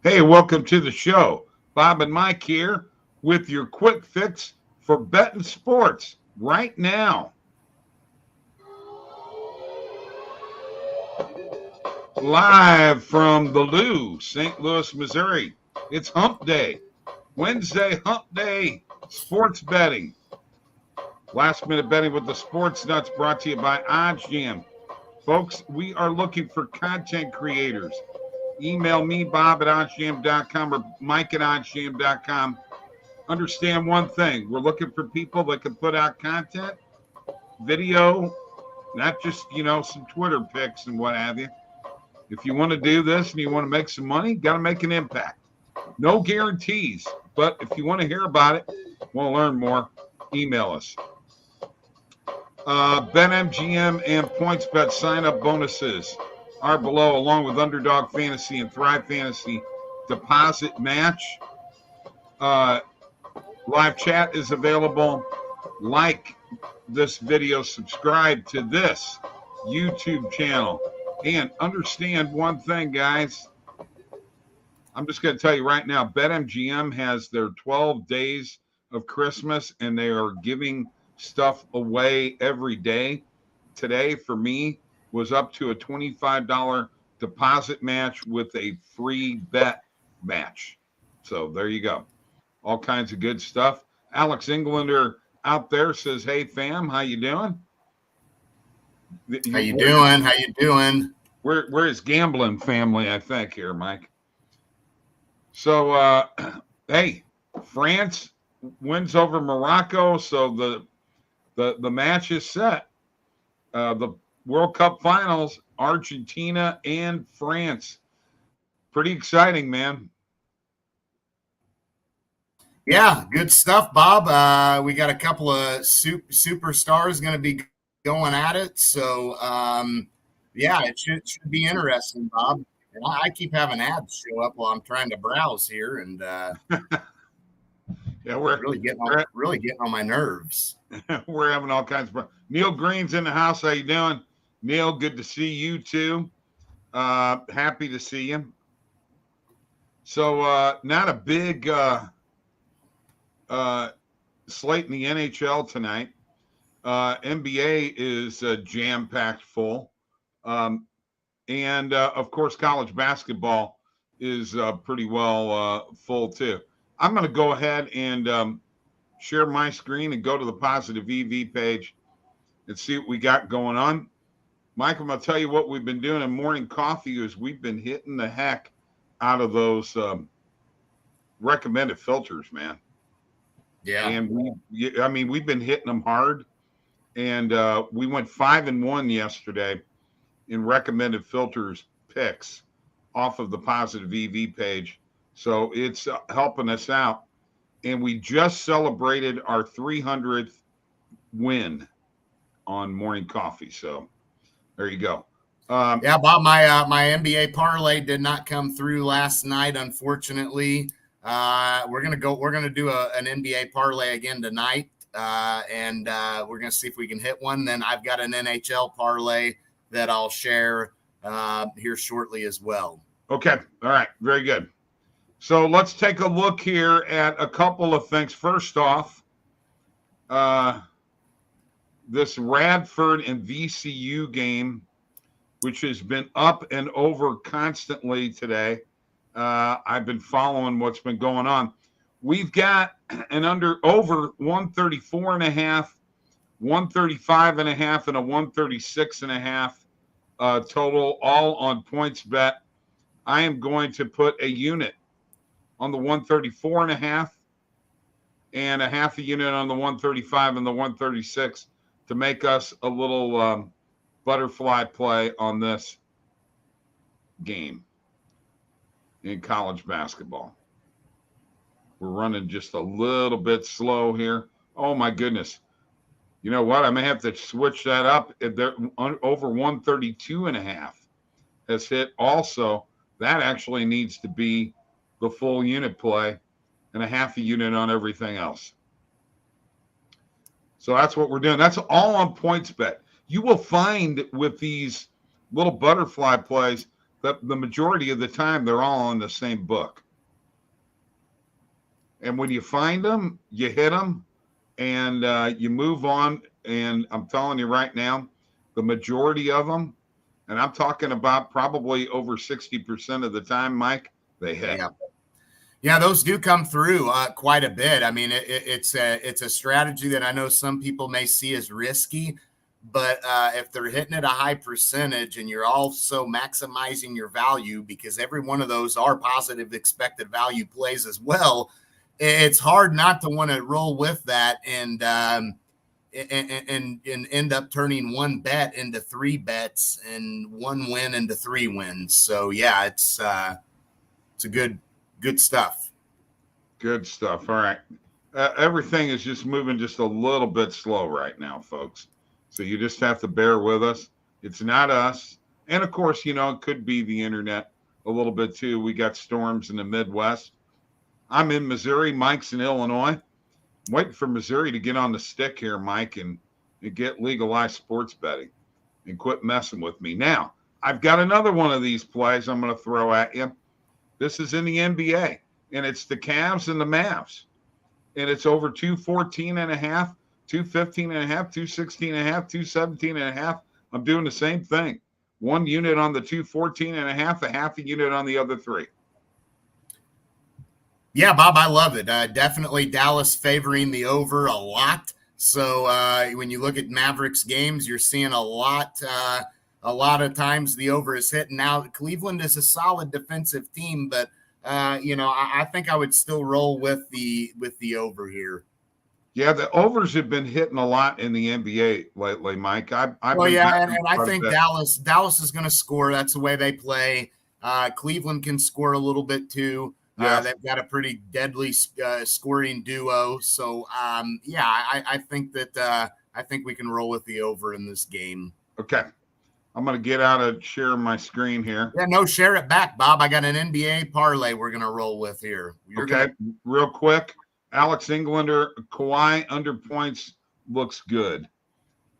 Hey, welcome to the show. Bob and Mike here with your quick fix for betting sports right now. Live from the Lou, St. Louis, Missouri. It's Hump Day. Wednesday, Hump Day, sports betting. Last minute betting with the Sports Nuts brought to you by OddsJam. Folks, we are looking for content creators. Email me, Bob at OddsJam.com or Mike at OddsJam.com. Understand one thing. We're looking for people that can put out content, video, not just, some Twitter pics and what have you. If you want to do this and you want to make some money, got to make an impact. No guarantees, but if you want to hear about it, want to learn more, email us. BetMGM and PointsBet sign-up bonuses are below, along with Underdog Fantasy and Thrive Fantasy deposit match. Live chat is available. Like this video, subscribe to this YouTube channel, and understand one thing, guys. I'm just going to tell you right now, BetMGM has their 12 days of Christmas, and they are giving stuff away every day. Today, for me, was up to a $25 deposit match with a free bet match. So there you go. All kinds of good stuff. Alex Englander out there says, "Hey, fam, how you doing?" How you doing? How you doing? We're his gambling family, I think, here, Mike. So, hey, France wins over Morocco, so the match is set. The World Cup Finals, Argentina and France. Pretty exciting, man. Yeah, good stuff, Bob. We got a couple of superstars going to be going at it. So, yeah, it should be interesting, Bob. And I keep having ads show up while I'm trying to browse here, and yeah, we're really getting on my nerves. We're having all kinds of. Neil Green's in the house. How you doing, Neil? Good to see you too. Happy to see you. So, not a big slate in the NHL tonight. NBA is jam-packed full. And of course, college basketball is pretty well full too. I'm going to go ahead and share my screen and go to the Positive EV page and see what we got going on. Mike, I'm going to tell you what we've been doing in morning coffee is we've been hitting the heck out of those recommended filters, man. Yeah. And we've been hitting them hard. And we went 5-1 yesterday in recommended filters picks off of the Positive EV page. So it's helping us out. And we just celebrated our 300th win on morning coffee. So there you go. Yeah, Bob, my NBA parlay did not come through last night, unfortunately. We're gonna do an NBA parlay again tonight, and we're gonna see if we can hit one. Then I've got an NHL parlay that I'll share here shortly as well. Okay, all right, very good. So let's take a look here at a couple of things. First off, this Radford and VCU game, which has been up and over constantly today. I've been following what's been going on. We've got an over 134.5, 135.5, and a 136.5 total, all on PointsBet. I am going to put a unit on the 134.5 and a half a unit on the 135 and the 136 to make us a little butterfly play on this game in college basketball. We're running just a little bit slow here. Oh, my goodness. You know what? I may have to switch that up. Over 132.5 has hit also. That actually needs to be the full unit play and a half a unit on everything else. So that's what we're doing. That's all on PointsBet. You will find with these little butterfly plays, the majority of the time they're all on the same book. And when you find them, you hit them, and you move on. And I'm telling you right now, the majority of them, and I'm talking about probably over 60% of the time, Mike, they hit. Yeah, those do come through quite a bit. I mean, it's a strategy that I know some people may see as risky, but if they're hitting at a high percentage and you're also maximizing your value, because every one of those are positive expected value plays as well, it's hard not to want to roll with that and end up turning one bet into 3 bets and 1 win into 3 wins. So yeah, it's a good stuff. Good stuff. All right. Everything is just moving just a little bit slow right now, folks. So you just have to bear with us. It's not us. And of course, you know, it could be the internet a little bit too. We got storms in the Midwest. I'm in Missouri. Mike's in Illinois. I'm waiting for Missouri to get on the stick here, Mike, and get legalized sports betting and quit messing with me. Now, I've got another one of these plays I'm going to throw at you. This is in the NBA, and it's the Cavs and the Mavs. And it's over 214.5, 215.5, 216.5, 217.5. I'm doing the same thing. 1 unit on the 214.5, a half a unit on the other 3. Yeah, Bob, I love it. Definitely Dallas favoring the over a lot. So when you look at Mavericks games, you're seeing a lot of times the over is hit. Now, Cleveland is a solid defensive team, but I think I would still roll with the over here. Yeah, the overs have been hitting a lot in the NBA lately, Mike. And I think Dallas is going to score. That's the way they play. Cleveland can score a little bit too. Yeah. They've got a pretty deadly scoring duo. So, I think that I think we can roll with the over in this game. Okay. I'm going to get out of sharing my screen here. Yeah, no, share it back, Bob. I got an NBA parlay we're going to roll with here. Real quick. Alex Englander, Kawhi under points looks good.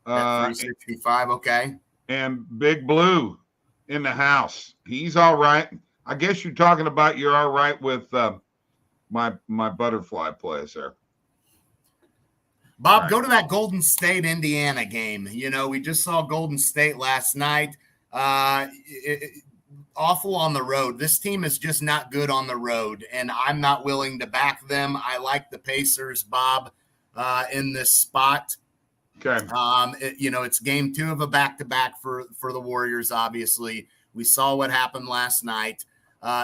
At 365, okay. And Big Blue in the house. He's all right. I guess you're talking about you're all right with my butterfly plays there. Bob, Go to that Golden State, Indiana game. You know, we just saw Golden State last night. Awful on the road. This team is just not good on the road, and I'm not willing to back them. I like the Pacers, Bob, in this spot. Okay. It's game 2 of a back-to-back for the Warriors, obviously. We saw what happened last night.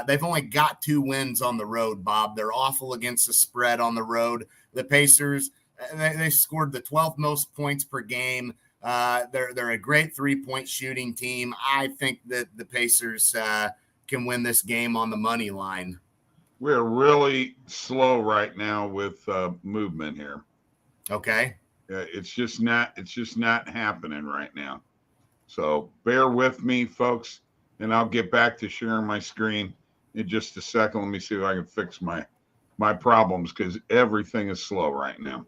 They've only got 2 wins on the road, Bob. They're awful against the spread on the road. The Pacers, they scored the 12th most points per game. They're a great 3-point shooting team. I think that the Pacers can win this game on the money line. We're really slow right now with movement here. Okay. It's just not happening right now. So bear with me, folks, and I'll get back to sharing my screen in just a second. Let me see if I can fix my problems because everything is slow right now.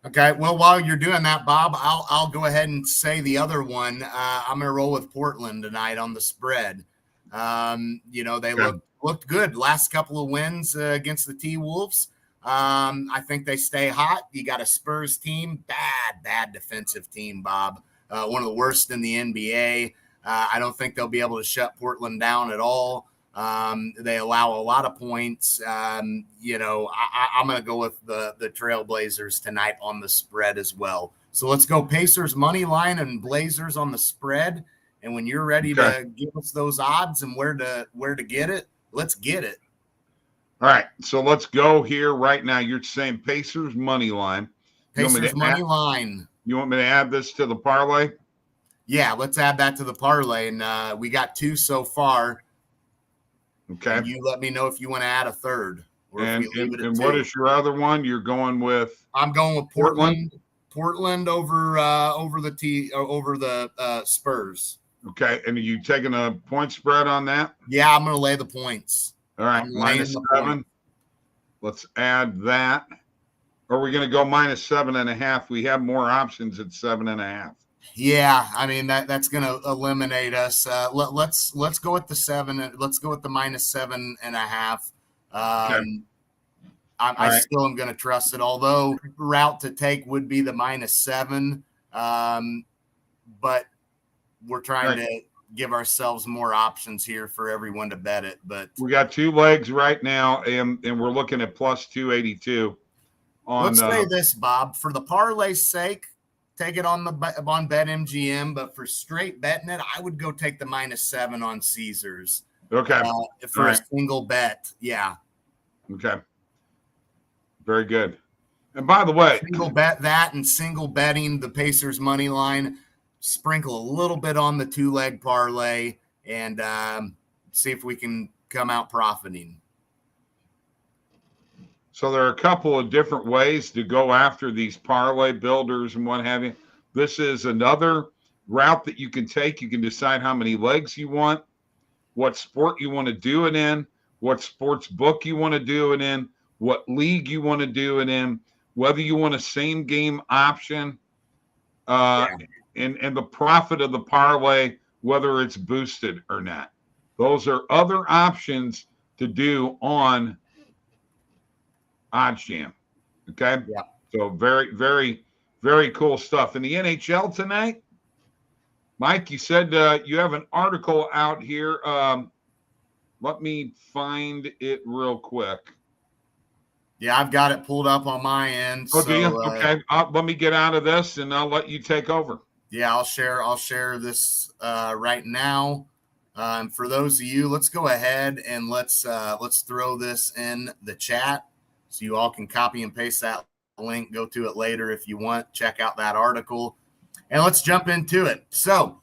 Okay, well, while you're doing that, Bob, I'll go ahead and say the other one. I'm going to roll with Portland tonight on the spread. They looked good last couple of wins against the T-Wolves. I think they stay hot. You got a Spurs team, bad defensive team, Bob. One of the worst in the NBA. I don't think they'll be able to shut Portland down at all. They allow a lot of points. I'm going to go with the Trailblazers tonight on the spread as well. So let's go Pacers money line and Blazers on the spread. And when you're ready to give us those odds and where to get it, let's get it. All right. So let's go here right now. You're saying Pacers money line. Pacers money line. You want me to add this to the parlay? Yeah, let's add that to the parlay. And we got 2 so far. Okay. And you let me know if you want to add a third. Or and what is your other one? You're going with? I'm going with Portland. Portland over the Spurs. Okay. And are you taking a point spread on that? Yeah, I'm going to lay the points. All right. -7. Let's add that. Or are we going to go -7.5? We have more options at 7.5. Yeah, I mean that's going to eliminate us. Let's go with the 7. Let's go with the -7.5. Okay. I All right. still am going to trust it. Although route to take would be the -7, but we're trying to give ourselves more options here for everyone to bet it. But We got 2 legs right now, and we're looking at plus 282 on. Let's say this, Bob, for the parlay's sake, take it on BetMGM, but for straight betting it, I would go take the -7 on Caesars. Okay. For a single bet. Yeah. Okay. Very good. And by the way, single bet that and single betting the Pacers money line, sprinkle a little bit on the 2-leg parlay, and see if we can come out profiting. So there are a couple of different ways to go after these parlay builders and what have you. This is another route that you can take. You can decide how many legs you want, what sport you want to do it in, what sports book you want to do it in, what league you want to do it in, whether you want a same game option, and the profit of the parlay, whether it's boosted or not. Those are other options to do on OddsJam. Okay. Yeah. So very, very, very cool stuff. In the NHL tonight, Mike, you said you have an article out here. Let me find it real quick. Yeah, I've got it pulled up on my end. Oh, do you? Okay. Let me get out of this and I'll let you take over. Yeah, I'll share this right now. For those of you, let's go ahead and let's throw this in the chat so you all can copy and paste that link. Go to it later if you want. Check out that article, and let's jump into it. So,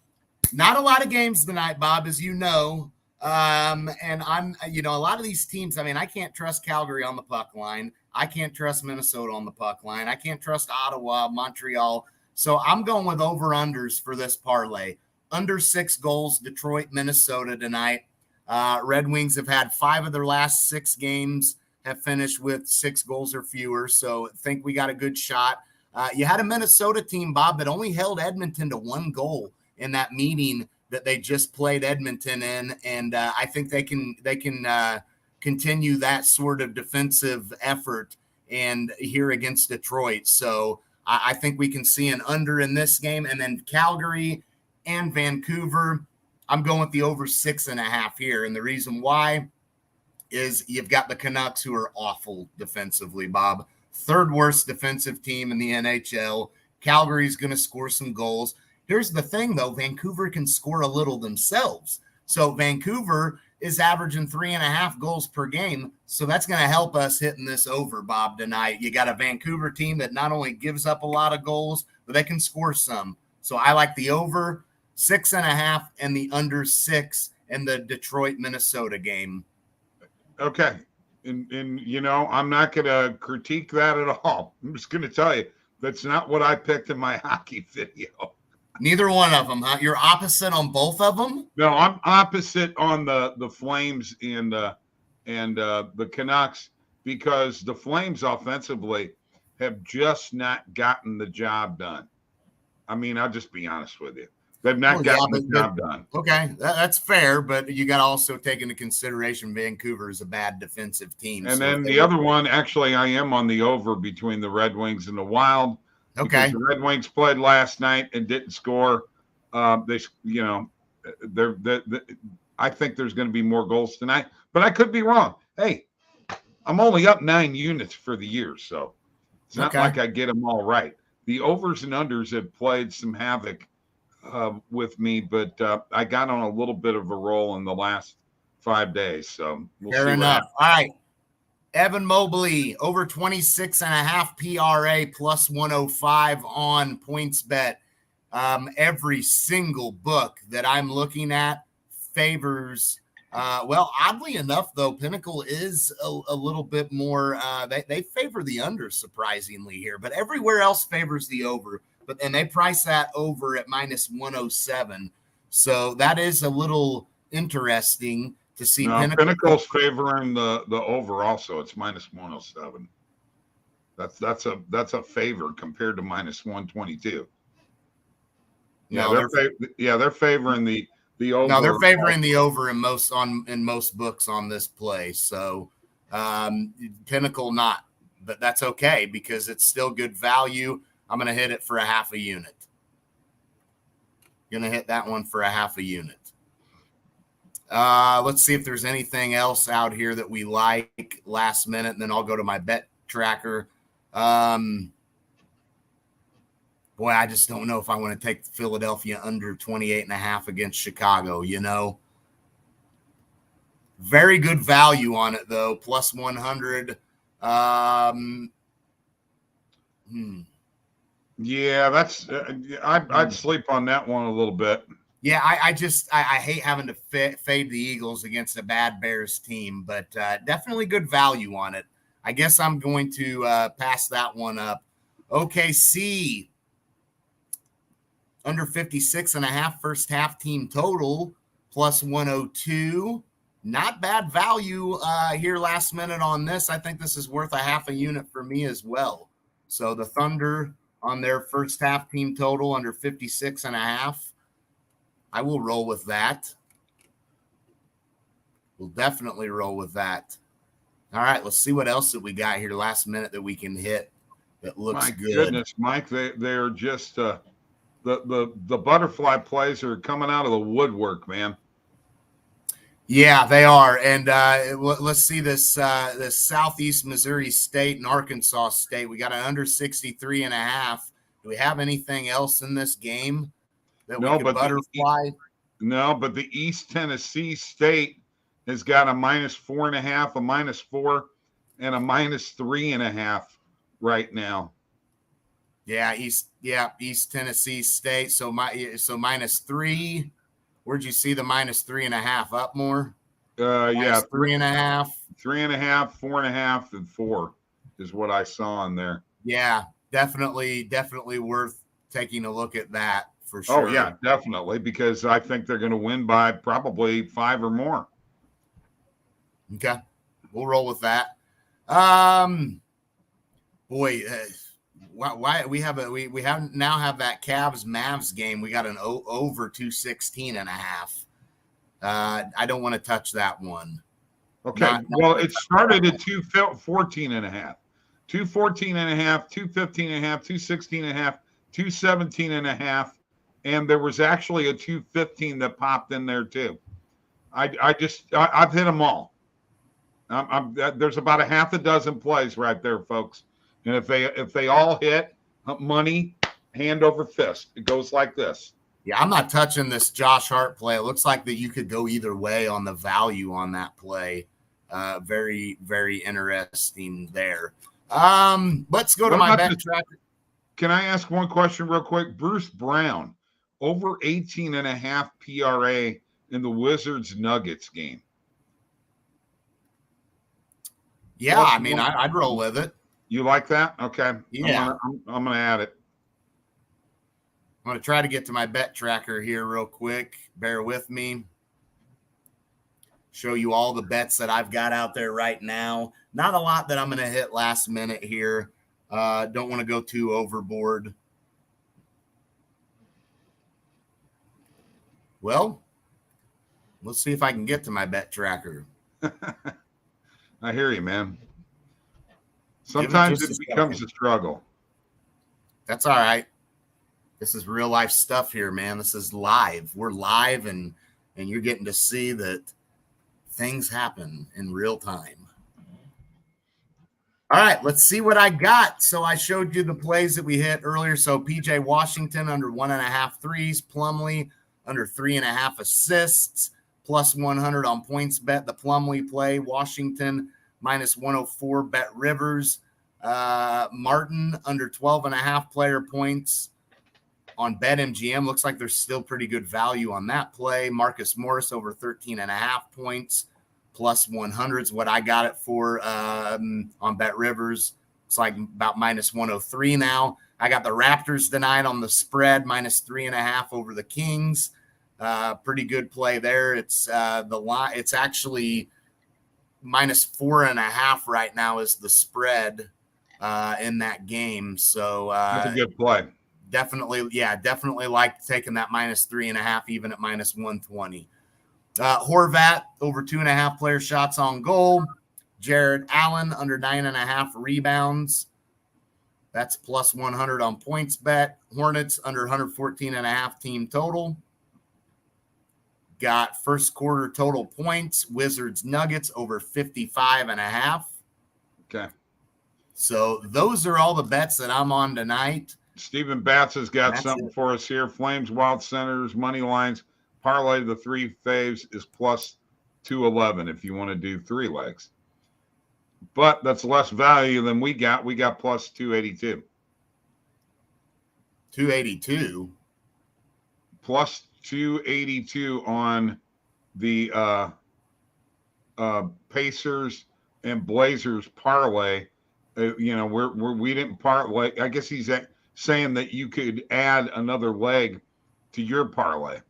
not a lot of games tonight, Bob, as you know. And I'm, a lot of these teams, I mean, I can't trust Calgary on the puck line. I can't trust Minnesota on the puck line. I can't trust Ottawa, Montreal. So I'm going with over-unders for this parlay. Under 6 goals, Detroit, Minnesota tonight. Red Wings have had 5 of their last 6 games have finished with 6 goals or fewer. So I think we got a good shot. You had a Minnesota team, Bob, that only held Edmonton to 1 goal in that meeting that they just played Edmonton in. And I think they can continue that sort of defensive effort and here against Detroit. So I think we can see an under in this game. And then Calgary and Vancouver, I'm going with the over 6.5 here. And the reason why is you've got the Canucks, who are awful defensively, Bob. 3rd worst defensive team in the NHL. Calgary's going to score some goals. Here's the thing, though. Vancouver can score a little themselves. So Vancouver is averaging 3.5 goals per game. So that's going to help us hitting this over, Bob, tonight. You got a Vancouver team that not only gives up a lot of goals, but they can score some. So I like the over 6.5 and the under 6 in the Detroit-Minnesota game. Okay. And I'm not going to critique that at all. I'm just going to tell you, that's not what I picked in my hockey video. Neither one of them, huh? You're opposite on both of them? No, I'm opposite on the Flames and the Canucks, because the Flames offensively have just not gotten the job done. I mean, I'll just be honest with you. They've not gotten the job done. Okay, that's fair, but you got to also take into consideration Vancouver is a bad defensive team. And then the other one, actually, I am on the over between the Red Wings and the Wild. Okay. The Red Wings played last night and didn't score. I think there's going to be more goals tonight, but I could be wrong. Hey, I'm only up 9 units for the year, so it's not like I get them all right. The overs and unders have played some havoc with me, but I got on a little bit of a roll in the last 5 days, so we'll see. Fair enough. All right. Evan Mobley, over 26.5 PRA, plus 105 on PointsBet. Every single book that I'm looking at favors, oddly enough, though, Pinnacle is a little bit more, they favor the under, surprisingly, here, but everywhere else favors the over. And they price that over at minus 107. So that is a little interesting to see. Pinnacle's favoring the over also. It's minus 107. That's a favor compared to minus 122. Yeah, they're favoring the over. No, they're favoring the over in most books on this play. So Pinnacle not, but that's okay because it's still good value. I'm going to hit it for a half a unit. Going to hit that one for a half a unit. Let's see if there's anything else out here that we like last minute, and then I'll go to my bet tracker. Boy, I just don't know if I want to take Philadelphia under 28.5 against Chicago, Very good value on it, though, plus 100. Yeah, that's I'd sleep on that one a little bit. Yeah, I hate having to fade the Eagles against a bad Bears team, but definitely good value on it. I guess I'm going to pass that one up. OKC under 56.5 first half team total plus 102. Not bad value here last minute on this. I think this is worth a half a unit for me as well. So the Thunder on their first half team total under 56.5. I will roll with that. We'll definitely roll with that. All right, let's see what else that we got here last minute that we can hit that looks good. My goodness, Mike, they're just the butterfly plays are coming out of the woodwork, man. Yeah, they are. And let's see this Southeast Missouri State and Arkansas State. We got an under 63.5. Do we have anything else in this game? No, but butterfly. But the East Tennessee State has got a -4.5, a -4, and a -3.5 right now. Yeah, East Tennessee State. So -3. Where'd you see the -3.5 up more? Yeah, 3.5, 3.5, 4.5, and 4 is what I saw in there. Yeah, definitely worth taking a look at that. For sure. Oh, yeah, definitely, because I think they're going to win by probably 5 or more. Okay, we'll roll with that. Why we have now have that Cavs Mavs game. We got an over 216.5. I don't want to touch that one. Okay, it started at 214.5, 214.5, 215.5, 216.5, 217.5. And there was actually a 215 that popped in there too. I've hit them all. There's about a half a dozen plays right there, folks. And if they all hit, money, hand over fist. It goes like this. Yeah, I'm not touching this Josh Hart play. It looks like that you could go either way on the value on that play. Very, very interesting there. Let's go to my bet tracker. Can I ask one question real quick? Bruce Brown. Over 18.5 PRA in the Wizards Nuggets game. Yeah, I mean, I'd roll with it. You like that? Okay. Yeah. I'm gonna add it. I'm gonna try to get to my bet tracker here real quick. Bear with me. Show you all the bets that I've got out there right now. Not a lot that I'm gonna hit last minute here. Don't want to go too overboard. Well, let's see if I can get to my bet tracker. I hear you, man. Sometimes it becomes a struggle. That's all right. This is real life stuff here, man. This is live. We're live, and you're getting to see that things happen in real time. All right, let's see what I got. So I showed you the plays that we hit earlier. So PJ Washington under 1.5 threes, Plumlee under 3.5 assists, plus 100 on points bet. The Plumlee play, Washington -104, bet Rivers. Martin under 12.5 player points on BetMGM. Looks like there's still pretty good value on that play. Marcus Morris over 13.5 points, plus 100 is what I got it for on Bet Rivers. It's like about -103 now. I got the Raptors tonight on the spread, -3.5 over the Kings. Pretty good play there. It's the line. It's actually -4.5 right now is the spread in that game. So that's a good play. Definitely like taking that -3.5, even at -120. Horvat over 2.5 player shots on goal. Jared Allen under 9.5 rebounds. That's +100 on points bet. Hornets under 114.5 team total. Got first quarter total points. Wizards Nuggets over 55.5. Okay. So those are all the bets that I'm on tonight. Stephen Batts has got That's something it. for us here. Flames, Wild Centers, money lines. Parlay the 3 faves is +211 if you want to do 3 legs. But that's less value than we got. We got +282. 282. +282 on the Pacers and Blazers parlay. We didn't parlay. I guess he's saying that you could add another leg to your parlay.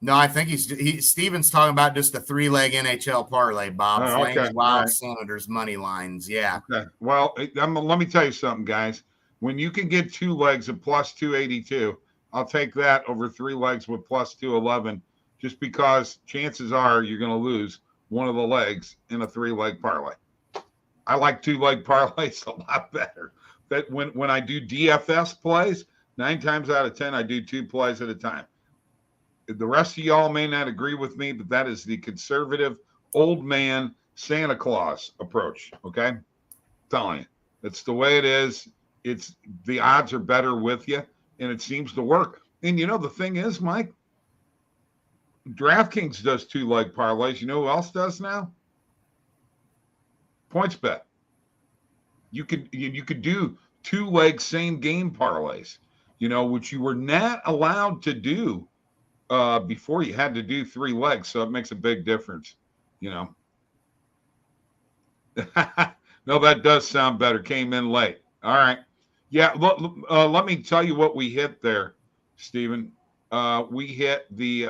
No, I think Steven's talking about just a 3-leg NHL parlay, Bob. Oh, okay. Flames, Wild, Right. Senators, money lines. Yeah. Okay. Well, let me tell you something, guys. When you can get 2 legs at +282, I'll take that over 3 legs with +211, just because chances are you're going to lose one of the legs in a 3-leg parlay. I like 2-leg parlays a lot better. But when I do DFS plays, 9 times out of 10, I do 2 plays at a time. The rest of y'all may not agree with me, but that is the conservative old man Santa Claus approach. Okay, I'm telling you, that's the way it is. It's the odds are better with you, and it seems to work. And the thing is, Mike, DraftKings does 2-leg parlays. You know who else does now? PointsBet. You could do 2-leg same game parlays, which you were not allowed to do before. You had to do 3 legs, so it makes a big difference, No, that does sound better. Came in late. All right. Yeah, let me tell you what we hit there, Stephen. We hit the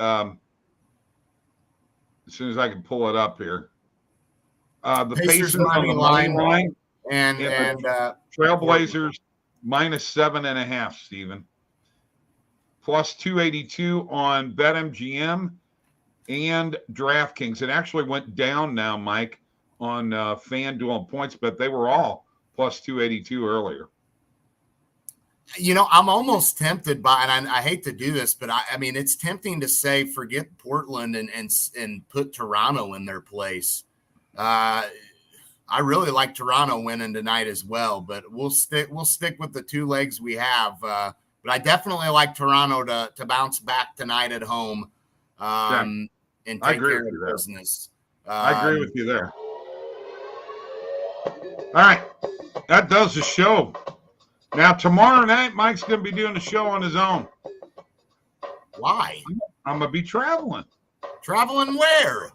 as soon as I can pull it up here. The Pacers on the money line and Trailblazers -7.5, Stephen. +282 on BetMGM and DraftKings. It actually went down now, Mike, on FanDuel and PointsBet. They were all +282 earlier. I'm almost tempted by, and I hate to do this, but I mean, it's tempting to say forget Portland and put Toronto in their place. I really like Toronto winning tonight as well, but we'll stick with the 2 legs we have. But I definitely like Toronto to bounce back tonight at home and take care of business. I agree with you there. All right. That does the show. Now, tomorrow night, Mike's going to be doing a show on his own. Why? I'm going to be traveling. Traveling where?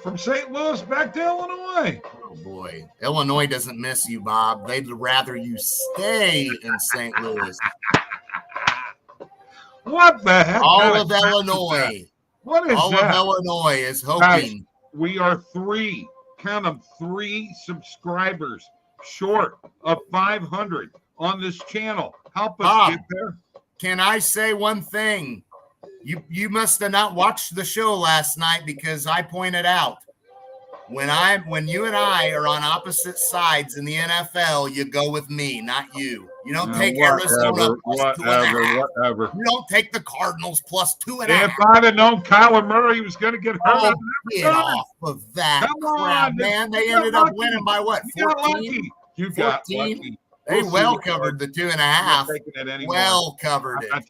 From St. Louis back to Illinois. Oh, boy. Illinois doesn't miss you, Bob. They'd rather you stay in St. Louis. What the heck? All of Illinois. What is All that? of Illinois is hoping. Guys, we are 3 subscribers short of 500 on this channel. Help us get there. Can I say one thing? You must have not watched the show last night, because I pointed out when you and I are on opposite sides in the NFL, you go with me, not you. You don't take Arizona +2.5. Whatever. You don't take the Cardinals +2.5. If I'd have known Kyler Murray was going to get hurt, get off of that crap, man. They ended up winning by what? 14? You got lucky. They well covered the 2.5. Well covered it.